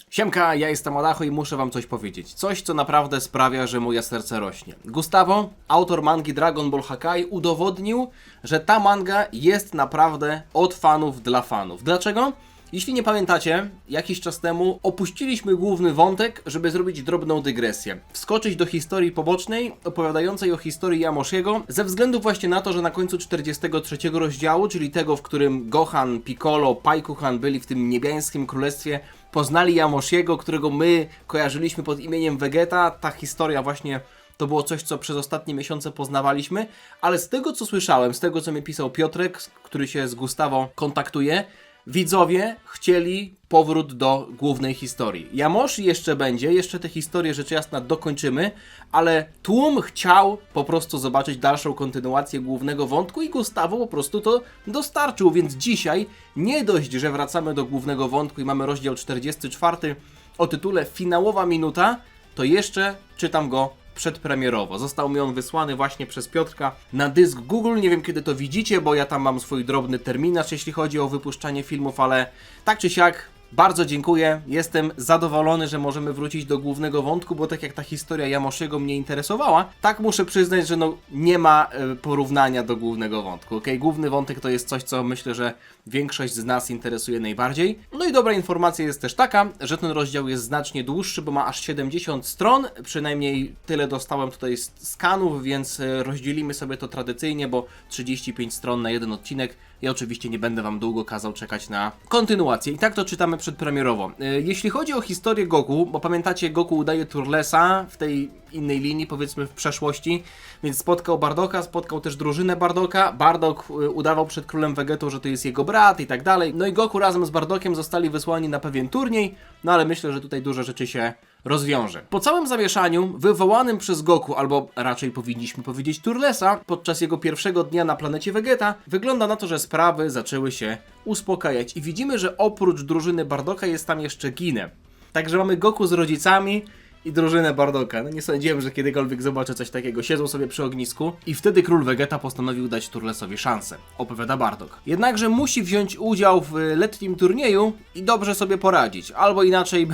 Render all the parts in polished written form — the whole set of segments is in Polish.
Siemka, ja jestem Adacho i muszę wam coś powiedzieć. Coś, co naprawdę sprawia, że moje serce rośnie. Gustavo, autor mangi Dragon Ball Hakai, udowodnił, że ta manga jest naprawdę od fanów dla fanów. Dlaczego? Jeśli nie pamiętacie, jakiś czas temu opuściliśmy główny wątek, żeby zrobić drobną dygresję. Wskoczyć do historii pobocznej, opowiadającej o historii Yamoshiego, ze względu właśnie na to, że na końcu 43 rozdziału, czyli tego, w którym Gohan, Piccolo, Paikuhan byli w tym niebiańskim królestwie, poznali Yamoshiego, którego my kojarzyliśmy pod imieniem Vegeta. Ta historia właśnie to było coś, co przez ostatnie miesiące poznawaliśmy, ale z tego, co słyszałem, z tego, co mi pisał Piotrek, który się z Gustavo kontaktuje, widzowie chcieli powrót do głównej historii. Yamoshi jeszcze będzie, jeszcze tę historię rzecz jasna dokończymy, ale tłum chciał po prostu zobaczyć dalszą kontynuację głównego wątku i Gustavo po prostu to dostarczył, więc dzisiaj nie dość, że wracamy do głównego wątku i mamy rozdział 44 o tytule Finałowa minuta, to jeszcze czytam go przedpremierowo. Został mi on wysłany właśnie przez Piotrka na dysk Google. Nie wiem, kiedy to widzicie, bo ja tam mam swój drobny terminarz, jeśli chodzi o wypuszczanie filmów, ale tak czy siak bardzo dziękuję. Jestem zadowolony, że możemy wrócić do głównego wątku, bo tak jak ta historia Yamoshiego mnie interesowała, tak muszę przyznać, że no nie ma porównania do głównego wątku. Okay? Główny wątek to jest coś, co myślę, że większość z nas interesuje najbardziej. No i dobra informacja jest też taka, że ten rozdział jest znacznie dłuższy, bo ma aż 70 stron, przynajmniej tyle dostałem tutaj skanów, więc rozdzielimy sobie to tradycyjnie, bo 35 stron na jeden odcinek. Ja oczywiście nie będę wam długo kazał czekać na kontynuację. I tak to czytamy przedpremierowo. Jeśli chodzi o historię Goku, bo pamiętacie, Goku udaje Turlesa w tej innej linii, powiedzmy w przeszłości, więc spotkał Bardoka, spotkał też drużynę Bardoka. Bardok udawał przed królem Vegetą, że to jest jego brat i tak dalej. No i Goku razem z Bardokiem zostali wysłani na pewien turniej, no ale myślę, że tutaj dużo rzeczy się rozwiąże. Po całym zamieszaniu wywołanym przez Goku, albo raczej powinniśmy powiedzieć Turlesa, podczas jego pierwszego dnia na planecie Vegeta, wygląda na to, że sprawy zaczęły się uspokajać i widzimy, że oprócz drużyny Bardoka jest tam jeszcze Ginę. Także mamy Goku z rodzicami i drużynę Bardoka. No nie sądziłem, że kiedykolwiek zobaczę coś takiego. Siedzą sobie przy ognisku i wtedy król Vegeta postanowił dać Turlesowi szansę. Opowiada Bardok. Jednakże musi wziąć udział w letnim turnieju i dobrze sobie poradzić. Albo inaczej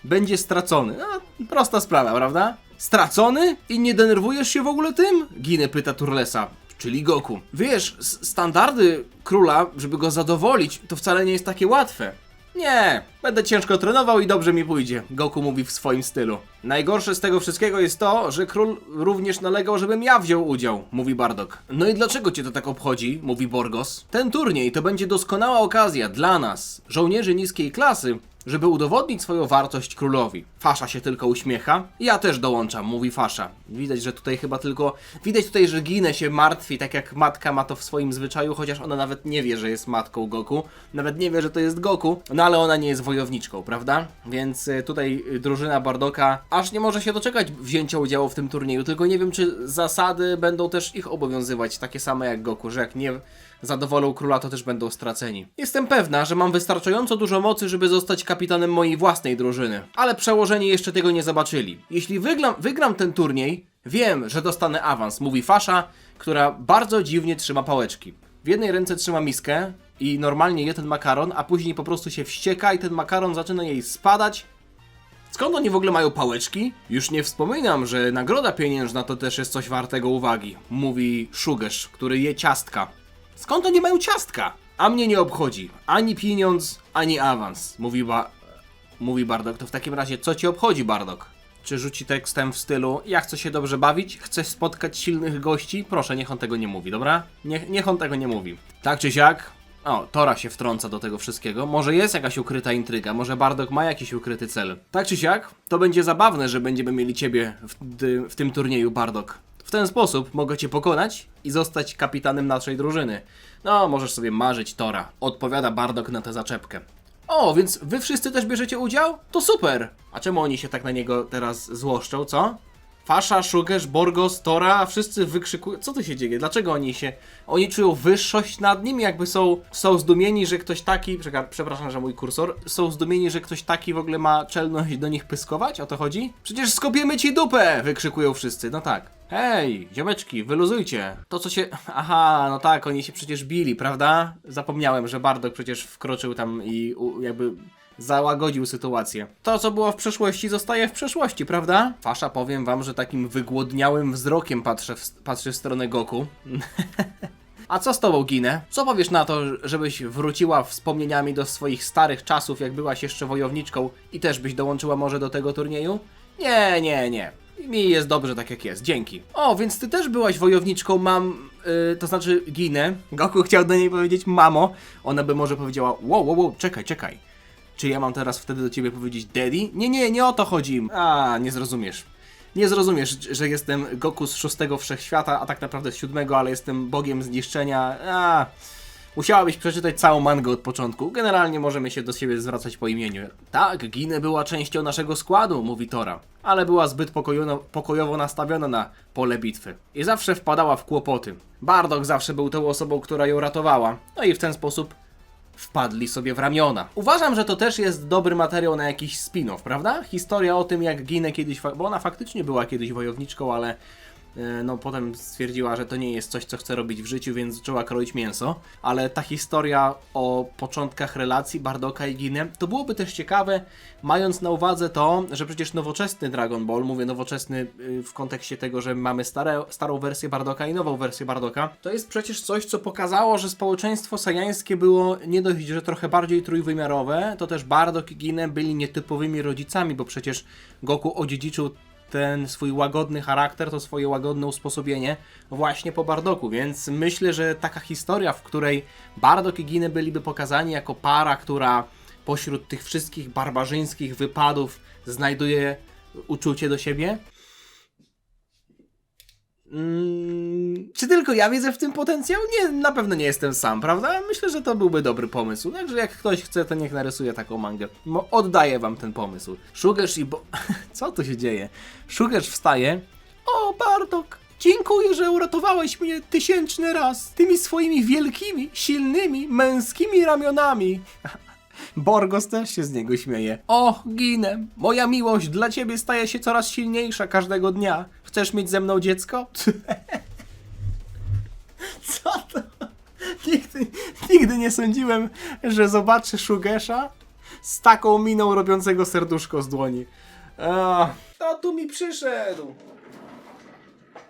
będzie stracony. No, prosta sprawa, prawda? Stracony? I nie denerwujesz się w ogóle tym? Ginę pyta Turlesa, czyli Goku. Wiesz, standardy króla, żeby go zadowolić, to wcale nie jest takie łatwe. Nie, będę ciężko trenował i dobrze mi pójdzie, Goku mówi w swoim stylu. Najgorsze z tego wszystkiego jest to, że król również nalegał, żebym ja wziął udział, mówi Bardok. No i dlaczego cię to tak obchodzi, mówi Borgos. Ten turniej to będzie doskonała okazja dla nas, żołnierzy niskiej klasy, żeby udowodnić swoją wartość królowi. Fasza się tylko uśmiecha. Ja też dołączam, mówi Fasza. Widać, że tutaj chyba tylko... Widać tutaj, że Ginę się martwi, tak jak matka ma to w swoim zwyczaju, chociaż ona nawet nie wie, że jest matką Goku. Nawet nie wie, że to jest Goku. No ale ona nie jest wojowniczką, prawda? Więc tutaj drużyna Bardoka aż nie może się doczekać wzięcia udziału w tym turnieju. Tylko nie wiem, czy zasady będą też ich obowiązywać, takie same jak Goku, że jak nie zadowolą króla, to też będą straceni. Jestem pewna, że mam wystarczająco dużo mocy, żeby zostać kapitanem mojej własnej drużyny. Ale przełożeni jeszcze tego nie zobaczyli. Jeśli wygram ten turniej, wiem, że dostanę awans, mówi Fasza, która bardzo dziwnie trzyma pałeczki. W jednej ręce trzyma miskę i normalnie je ten makaron, a później po prostu się wścieka i ten makaron zaczyna jej spadać. Skąd oni w ogóle mają pałeczki? Już nie wspominam, że nagroda pieniężna to też jest coś wartego uwagi, mówi Szugesz, który je ciastka. Skąd oni mają ciastka? A mnie nie obchodzi. Ani pieniądz, ani awans, mówi Bardok. To w takim razie co ci obchodzi, Bardok? Czy rzuci tekstem w stylu ja chcę się dobrze bawić, chcę spotkać silnych gości? Proszę, niech on tego nie mówi, dobra? Niech on tego nie mówi. Tak czy siak... O, Tora się wtrąca do tego wszystkiego. Może jest jakaś ukryta intryga, może Bardok ma jakiś ukryty cel. Tak czy siak, to będzie zabawne, że będziemy mieli ciebie w tym turnieju, Bardok. W ten sposób mogę cię pokonać i zostać kapitanem naszej drużyny. No, możesz sobie marzyć, Tora. Odpowiada Bardok na tę zaczepkę. O, więc wy wszyscy też bierzecie udział? To super! A czemu oni się tak na niego teraz złoszczą, co? Fasza, Szugesz, Borgos, Tora, a wszyscy wykrzykują. Co tu się dzieje? Dlaczego oni czują wyższość nad nim? Jakby są zdumieni, że ktoś taki... Przepraszam, że mój kursor. Są zdumieni, że ktoś taki w ogóle ma czelność do nich pyskować? O to chodzi? Przecież skopiemy ci dupę! Wykrzykują wszyscy. No tak. Hej, ziomeczki, wyluzujcie. To co się... Aha, no tak, oni się przecież bili, prawda? Zapomniałem, że Bardok przecież wkroczył tam i jakby załagodził sytuację. To, co było w przeszłości, zostaje w przeszłości, prawda? Fasza, powiem wam, że takim wygłodniałym wzrokiem patrzy w stronę Goku. A co z tobą, Ginę? Co powiesz na to, żebyś wróciła wspomnieniami do swoich starych czasów, jak byłaś jeszcze wojowniczką i też byś dołączyła może do tego turnieju? Nie. Mi jest dobrze tak jak jest, dzięki. O, więc ty też byłaś wojowniczką, to znaczy Ginę. Goku chciał do niej powiedzieć mamo. Ona by może powiedziała, wow, czekaj. Czy ja mam teraz wtedy do ciebie powiedzieć daddy? Nie o to chodzi. Nie zrozumiesz. Nie zrozumiesz, że jestem Goku z 6 wszechświata, a tak naprawdę z 7, ale jestem bogiem zniszczenia. Musiałabyś przeczytać całą mangę od początku. Generalnie możemy się do siebie zwracać po imieniu. Tak, Ginę była częścią naszego składu, mówi Tora, ale była zbyt pokojowo nastawiona na pole bitwy. I zawsze wpadała w kłopoty. Bardock zawsze był tą osobą, która ją ratowała. No i w ten sposób wpadli sobie w ramiona. Uważam, że to też jest dobry materiał na jakiś spin-off, prawda? Historia o tym, jak Ginę kiedyś, bo ona faktycznie była kiedyś wojowniczką, ale no potem stwierdziła, że to nie jest coś, co chce robić w życiu, więc zaczęła kroić mięso. Ale ta historia o początkach relacji Bardocka i Giny, to byłoby też ciekawe, mając na uwadze to, że przecież nowoczesny Dragon Ball, mówię nowoczesny w kontekście tego, że mamy starą wersję Bardocka i nową wersję Bardocka, to jest przecież coś, co pokazało, że społeczeństwo sajańskie było nie dość, że trochę bardziej trójwymiarowe, to też Bardock i Ginę byli nietypowymi rodzicami, bo przecież Goku odziedziczył ten swój łagodny charakter, to swoje łagodne usposobienie właśnie po Bardocku, więc myślę, że taka historia, w której Bardock i Ginę byliby pokazani jako para, która pośród tych wszystkich barbarzyńskich wypadów znajduje uczucie do siebie. Czy tylko ja widzę w tym potencjał? Nie, na pewno nie jestem sam, prawda? Myślę, że to byłby dobry pomysł. Także jak ktoś chce, to niech narysuje taką mangę. Oddaję wam ten pomysł. Shugerz i Co tu się dzieje? Shugerz wstaje. O, Bardock! Dziękuję, że uratowałeś mnie 1000 raz. Tymi swoimi wielkimi, silnymi, męskimi ramionami. Borgos też się z niego śmieje. O, Ginę, moja miłość dla ciebie staje się coraz silniejsza każdego dnia. Chcesz mieć ze mną dziecko? Co to? Nigdy nie sądziłem, że zobaczę Shugesha z taką miną robiącego serduszko z dłoni. Kto tu mi przyszedł?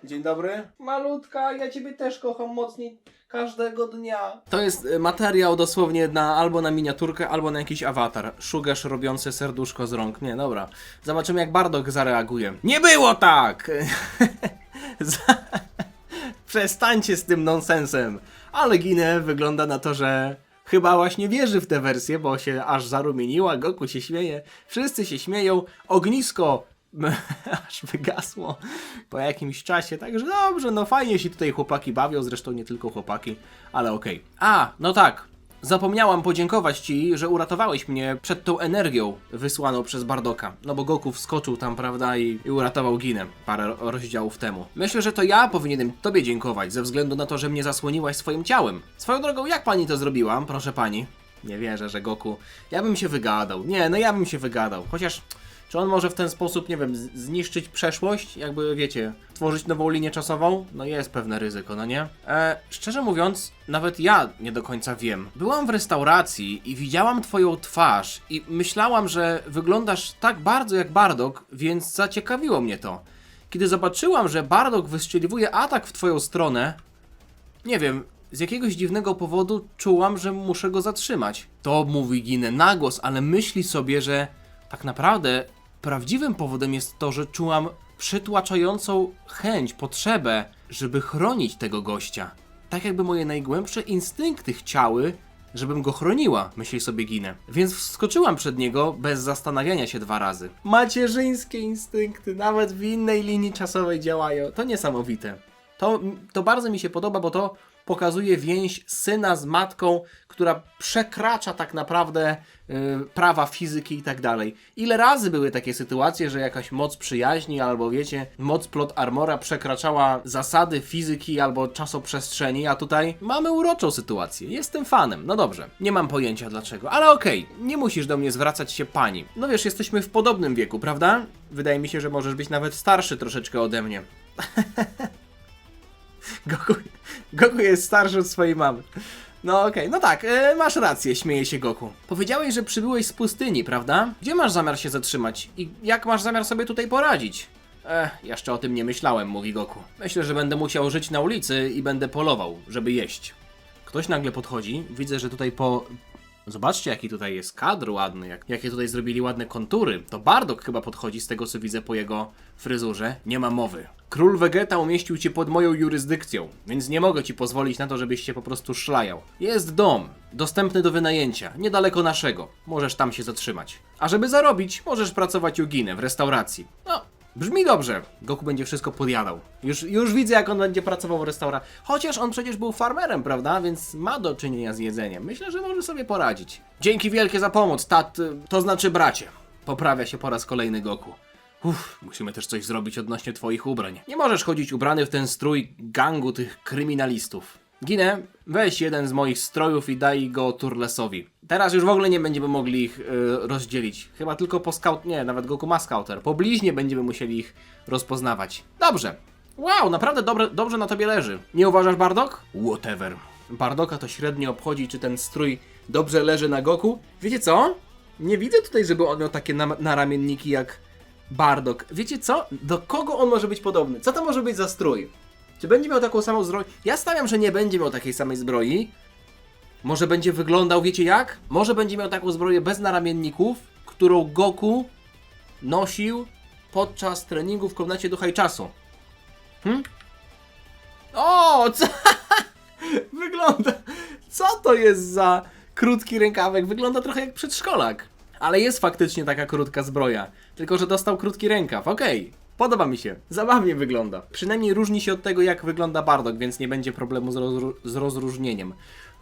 Dzień dobry. Malutka, ja ciebie też kocham mocniej każdego dnia. To jest materiał dosłownie albo na miniaturkę, albo na jakiś awatar. Shugesh robiący serduszko z rąk. Nie, dobra. Zobaczymy, jak Bardock zareaguje. Nie było tak! Przestańcie z tym nonsensem. Ale Ginę wygląda na to, że chyba właśnie wierzy w tę wersję, bo się aż zarumieniła, Goku się śmieje, wszyscy się śmieją, ognisko aż wygasło po jakimś czasie, także dobrze, no fajnie się tutaj chłopaki bawią, zresztą nie tylko chłopaki, ale okej. No tak, zapomniałam podziękować ci, że uratowałeś mnie przed tą energią wysłaną przez Bardocka, no bo Goku wskoczył tam, prawda, i uratował Ginę parę rozdziałów temu. Myślę, że to ja powinienem tobie dziękować, ze względu na to, że mnie zasłoniłaś swoim ciałem. Swoją drogą, jak pani to zrobiła, proszę pani? Nie wierzę, że Goku... Ja bym się wygadał. Nie, no ja bym się wygadał. Chociaż... Czy on może w ten sposób, nie wiem, zniszczyć przeszłość? Jakby, wiecie, tworzyć nową linię czasową? No jest pewne ryzyko, no nie? Szczerze mówiąc, nawet ja nie do końca wiem. Byłam w restauracji i widziałam twoją twarz i myślałam, że wyglądasz tak bardzo jak Bardock, więc zaciekawiło mnie to. Kiedy zobaczyłam, że Bardock wystrzeliwuje atak w twoją stronę, nie wiem, z jakiegoś dziwnego powodu czułam, że muszę go zatrzymać. To mówi Ginę na głos, ale myśli sobie, że tak naprawdę prawdziwym powodem jest to, że czułam przytłaczającą chęć, potrzebę, żeby chronić tego gościa. Tak jakby moje najgłębsze instynkty chciały, żebym go chroniła, myśli sobie Ginę. Więc wskoczyłam przed niego bez zastanawiania się 2 razy. Macierzyńskie instynkty nawet w innej linii czasowej działają. To niesamowite. To bardzo mi się podoba, bo to pokazuje więź syna z matką, która przekracza tak naprawdę prawa fizyki i tak dalej. Ile razy były takie sytuacje, że jakaś moc przyjaźni albo wiecie, moc plot armora przekraczała zasady fizyki albo czasoprzestrzeni, a tutaj mamy uroczą sytuację. Jestem fanem. No dobrze, nie mam pojęcia dlaczego, ale okej, nie musisz do mnie zwracać się pani. No wiesz, jesteśmy w podobnym wieku, prawda? Wydaje mi się, że możesz być nawet starszy troszeczkę ode mnie. Goku jest starszy od swojej mamy. No okej, no tak, masz rację, śmieje się Goku. Powiedziałeś, że przybyłeś z pustyni, prawda? Gdzie masz zamiar się zatrzymać? I jak masz zamiar sobie tutaj poradzić? Jeszcze o tym nie myślałem, mówi Goku. Myślę, że będę musiał żyć na ulicy i będę polował, żeby jeść. Ktoś nagle podchodzi, widzę, że tutaj Zobaczcie, jaki tutaj jest kadr ładny, jakie tutaj zrobili ładne kontury. To Bardock chyba podchodzi, z tego co widzę po jego fryzurze. Nie ma mowy. Król Vegeta umieścił cię pod moją jurysdykcją, więc nie mogę ci pozwolić na to, żebyś się po prostu szlajał. Jest dom, dostępny do wynajęcia, niedaleko naszego. Możesz tam się zatrzymać. A żeby zarobić, możesz pracować u Ginę w restauracji. No, brzmi dobrze. Goku będzie wszystko podjadał. Już widzę, jak on będzie pracował w restauracji. Chociaż on przecież był farmerem, prawda? Więc ma do czynienia z jedzeniem. Myślę, że może sobie poradzić. Dzięki wielkie za pomoc, to znaczy bracie. Poprawia się po raz kolejny Goku. Musimy też coś zrobić odnośnie twoich ubrań. Nie możesz chodzić ubrany w ten strój gangu tych kryminalistów. Ginę, weź jeden z moich strojów i daj go Turlesowi. Teraz już w ogóle nie będziemy mogli ich rozdzielić. Chyba tylko po nie, nawet Goku ma scouter. Po bliźnie będziemy musieli ich rozpoznawać. Dobrze. Wow, naprawdę dobrze na tobie leży. Nie uważasz, Bardock? Whatever. Bardocka to średnio obchodzi, czy ten strój dobrze leży na Goku. Wiecie co? Nie widzę tutaj, żeby on miał takie naramienniki jak Bardock. Wiecie co? Do kogo on może być podobny? Co to może być za strój? Czy będzie miał taką samą zbroję? Ja stawiam, że nie będzie miał takiej samej zbroi. Może będzie wyglądał, wiecie jak? Może będzie miał taką zbroję bez naramienników, którą Goku nosił podczas treningu w komnacie Ducha i Czasu. O, co? Wygląda... Co to jest za krótki rękawek? Wygląda trochę jak przedszkolak. Ale jest faktycznie taka krótka zbroja. Tylko że dostał krótki rękaw. Okej. Podoba mi się. Zabawnie wygląda. Przynajmniej różni się od tego, jak wygląda Bardock, więc nie będzie problemu z rozróżnieniem.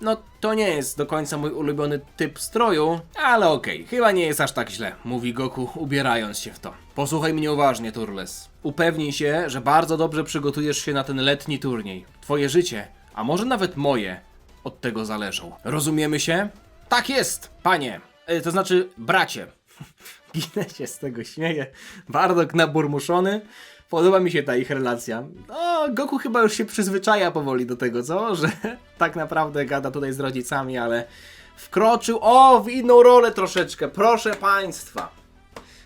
No, to nie jest do końca mój ulubiony typ stroju, ale okej. Chyba nie jest aż tak źle, mówi Goku, ubierając się w to. Posłuchaj mnie uważnie, Turles. Upewnij się, że bardzo dobrze przygotujesz się na ten letni turniej. Twoje życie, a może nawet moje, od tego zależą. Rozumiemy się? Tak jest, panie. To znaczy, bracie. Ginę się z tego śmieje. Bardock naburmuszony. Podoba mi się ta ich relacja. No, Goku chyba już się przyzwyczaja powoli do tego, co? Że tak naprawdę gada tutaj z rodzicami, ale wkroczył, w inną rolę troszeczkę. Proszę państwa.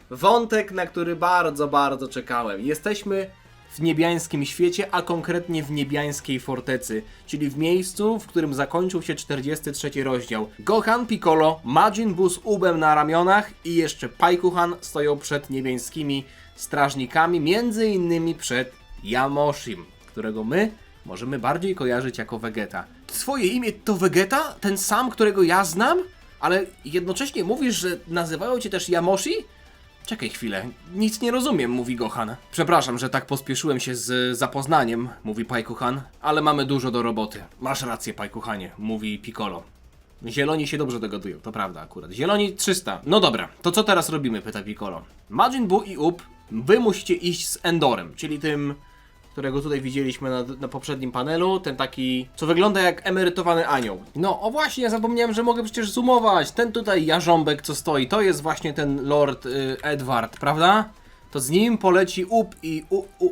Wątek, na który bardzo, bardzo czekałem. Jesteśmy w niebiańskim świecie, a konkretnie w niebiańskiej fortecy, czyli w miejscu, w którym zakończył się 43 rozdział. Gohan, Piccolo, Majin Buu z Ubem na ramionach i jeszcze Paikuhan stoją przed niebiańskimi strażnikami, między innymi przed Yamoshim, którego my możemy bardziej kojarzyć jako Vegeta. Swoje imię to Vegeta? Ten sam, którego ja znam? Ale jednocześnie mówisz, że nazywają cię też Yamoshi? Czekaj chwilę, nic nie rozumiem, mówi Gohan. Przepraszam, że tak pospieszyłem się z zapoznaniem, mówi Paikuhan, ale mamy dużo do roboty. Masz rację, Paikuhanie, mówi Piccolo. Zieloni się dobrze dogadują, to prawda akurat. Zieloni 300. No dobra, to co teraz robimy, pyta Piccolo. Majin Buu i Ub, wy musicie iść z Endorem, czyli tym, którego tutaj widzieliśmy na poprzednim panelu, ten taki, co wygląda jak emerytowany anioł. No, o właśnie, zapomniałem, że mogę przecież zoomować. Ten tutaj jarząbek, co stoi, to jest właśnie ten Lord Edward, prawda? To z nim poleci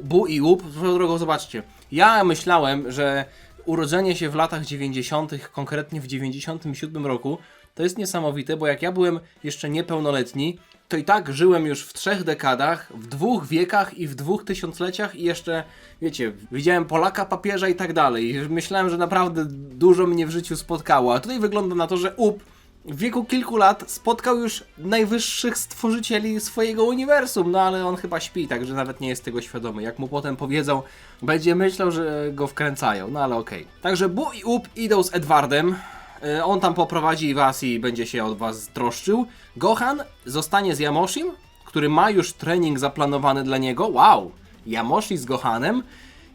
Buu i Ub. Swoją drogą, zobaczcie. Ja myślałem, że urodzenie się w latach 90., konkretnie w 97 roku, to jest niesamowite, bo jak ja byłem jeszcze niepełnoletni, to i tak żyłem już w 3 dekadach, w 2 wiekach i w 2 tysiącleciach i jeszcze, wiecie, widziałem Polaka, papieża i tak dalej. I myślałem, że naprawdę dużo mnie w życiu spotkało, a tutaj wygląda na to, że Ub w wieku kilku lat spotkał już najwyższych stworzycieli swojego uniwersum, no ale on chyba śpi, także nawet nie jest tego świadomy. Jak mu potem powiedzą, będzie myślał, że go wkręcają, no ale okej. Także Buu i Ub idą z Edwardem. On tam poprowadzi was i będzie się od was troszczył. Gohan zostanie z Yamoshim, który ma już trening zaplanowany dla niego. Wow! Yamoshi z Gohanem.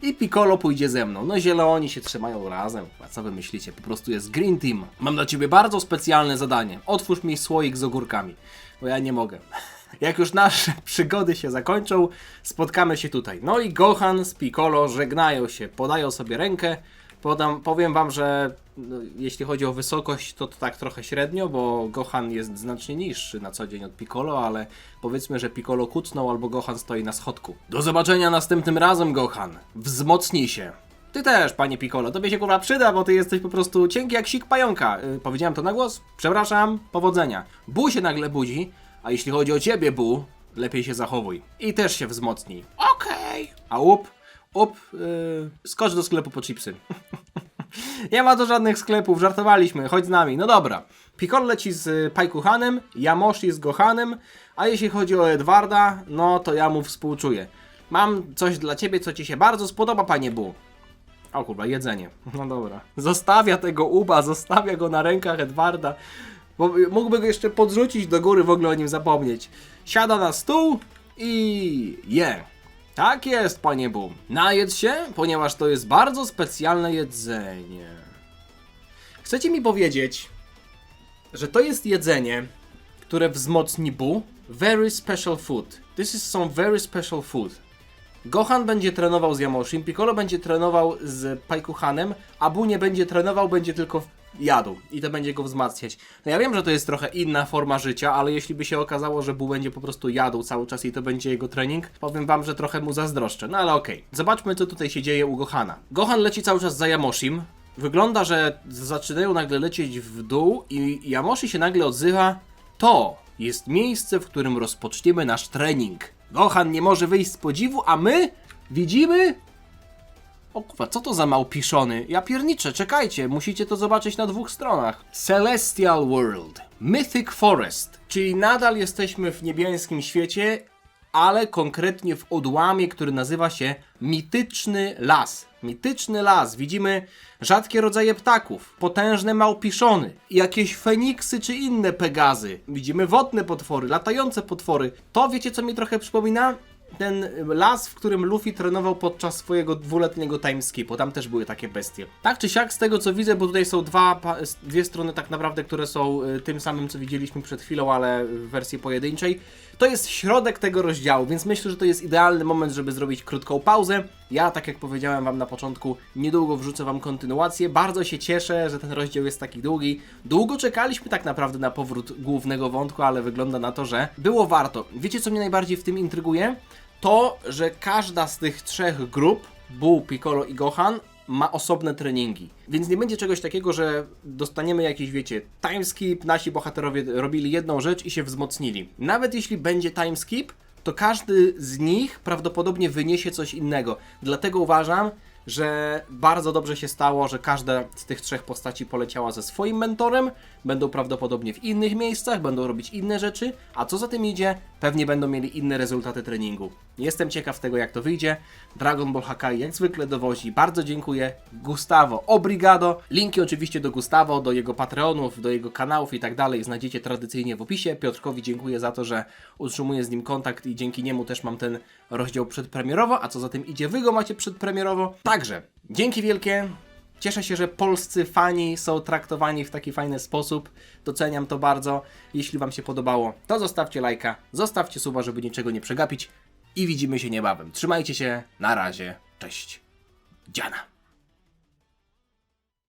I Piccolo pójdzie ze mną. No zieloni się trzymają razem. A co wy myślicie? Po prostu jest Green Team. Mam dla ciebie bardzo specjalne zadanie. Otwórz mi słoik z ogórkami. Bo ja nie mogę. Jak już nasze przygody się zakończą, spotkamy się tutaj. No i Gohan z Piccolo żegnają się. Podają sobie rękę. Powiem wam, że jeśli chodzi o wysokość, to tak trochę średnio, bo Gohan jest znacznie niższy na co dzień od Piccolo, ale powiedzmy, że Piccolo kucnął albo Gohan stoi na schodku. Do zobaczenia następnym razem, Gohan. Wzmocnij się. Ty też, panie Piccolo, tobie się kurwa przyda, bo ty jesteś po prostu cienki jak sik pająka. Powiedziałem to na głos? Przepraszam, powodzenia. Bu się nagle budzi, a jeśli chodzi o ciebie, Bu, lepiej się zachowuj. I też się wzmocnij. Okej. A skocz do sklepu po chipsy. Nie ma tu żadnych sklepów, żartowaliśmy, chodź z nami. No dobra. Piccolo leci z Pajkuhanem, Yamoshi z Gohanem, a jeśli chodzi o Edwarda, no to ja mu współczuję. Mam coś dla ciebie, co ci się bardzo spodoba, panie Bu. O kurwa, jedzenie. No dobra. Zostawia tego Uba, zostawia go na rękach Edwarda. Bo mógłby go jeszcze podrzucić do góry, w ogóle o nim zapomnieć. Siada na stół i je. Tak jest, panie Bu. Najedz się, ponieważ to jest bardzo specjalne jedzenie. Chcecie mi powiedzieć, że to jest jedzenie, które wzmocni Bu? Very special food. This is some very special food. Gohan będzie trenował z Yamoshim, Piccolo będzie trenował z Pajkuhanem, a Bu nie będzie trenował, będzie tylko jadł i to będzie go wzmacniać. No ja wiem, że to jest trochę inna forma życia, ale jeśli by się okazało, że Bu będzie po prostu jadł cały czas i to będzie jego trening, powiem wam, że trochę mu zazdroszczę. No ale okej. Zobaczmy, co tutaj się dzieje u Gohana. Gohan leci cały czas za Yamoshim. Wygląda, że zaczynają nagle lecieć w dół i Yamoshi się nagle odzywa. To jest miejsce, w którym rozpoczniemy nasz trening. Gohan nie może wyjść z podziwu, a my widzimy... O kurwa, co to za małpiszony? Ja pierniczę, czekajcie, musicie to zobaczyć na dwóch stronach. Celestial World, Mythic Forest, czyli nadal jesteśmy w niebiańskim świecie, ale konkretnie w odłamie, który nazywa się Mityczny Las. Mityczny Las. Widzimy rzadkie rodzaje ptaków, potężne małpiszony, jakieś feniksy czy inne pegazy. Widzimy wodne potwory, latające potwory. To wiecie, co mi trochę przypomina? Ten las, w którym Luffy trenował podczas swojego dwuletniego timeskipu. Tam też były takie bestie. Tak czy siak, z tego co widzę, bo tutaj są dwie strony tak naprawdę, które są tym samym, co widzieliśmy przed chwilą, ale w wersji pojedynczej. To jest środek tego rozdziału, więc myślę, że to jest idealny moment, żeby zrobić krótką pauzę. Ja, tak jak powiedziałem wam na początku, niedługo wrzucę wam kontynuację. Bardzo się cieszę, że ten rozdział jest taki długi. Długo czekaliśmy tak naprawdę na powrót głównego wątku, ale wygląda na to, że było warto. Wiecie, co mnie najbardziej w tym intryguje? To, że każda z tych trzech grup, Bu, Piccolo i Gohan, ma osobne treningi. Więc nie będzie czegoś takiego, że dostaniemy jakiś, wiecie, timeskip, nasi bohaterowie robili jedną rzecz i się wzmocnili. Nawet jeśli będzie timeskip, to każdy z nich prawdopodobnie wyniesie coś innego. Dlatego uważam, że bardzo dobrze się stało, że każda z tych trzech postaci poleciała ze swoim mentorem, będą prawdopodobnie w innych miejscach, będą robić inne rzeczy, a co za tym idzie, pewnie będą mieli inne rezultaty treningu. Jestem ciekaw tego, jak to wyjdzie. Dragon Ball Hakai jak zwykle dowozi. Bardzo dziękuję. Gustavo, obrigado. Linki oczywiście do Gustavo, do jego Patreonów, do jego kanałów i tak dalej znajdziecie tradycyjnie w opisie. Piotrkowi dziękuję za to, że utrzymuję z nim kontakt i dzięki niemu też mam ten rozdział przedpremierowo, a co za tym idzie, wy go macie przedpremierowo. Także, dzięki wielkie. Cieszę się, że polscy fani są traktowani w taki fajny sposób. Doceniam to bardzo. Jeśli wam się podobało, to zostawcie lajka, zostawcie suba, żeby niczego nie przegapić i widzimy się niebawem. Trzymajcie się, na razie, cześć. Dziana.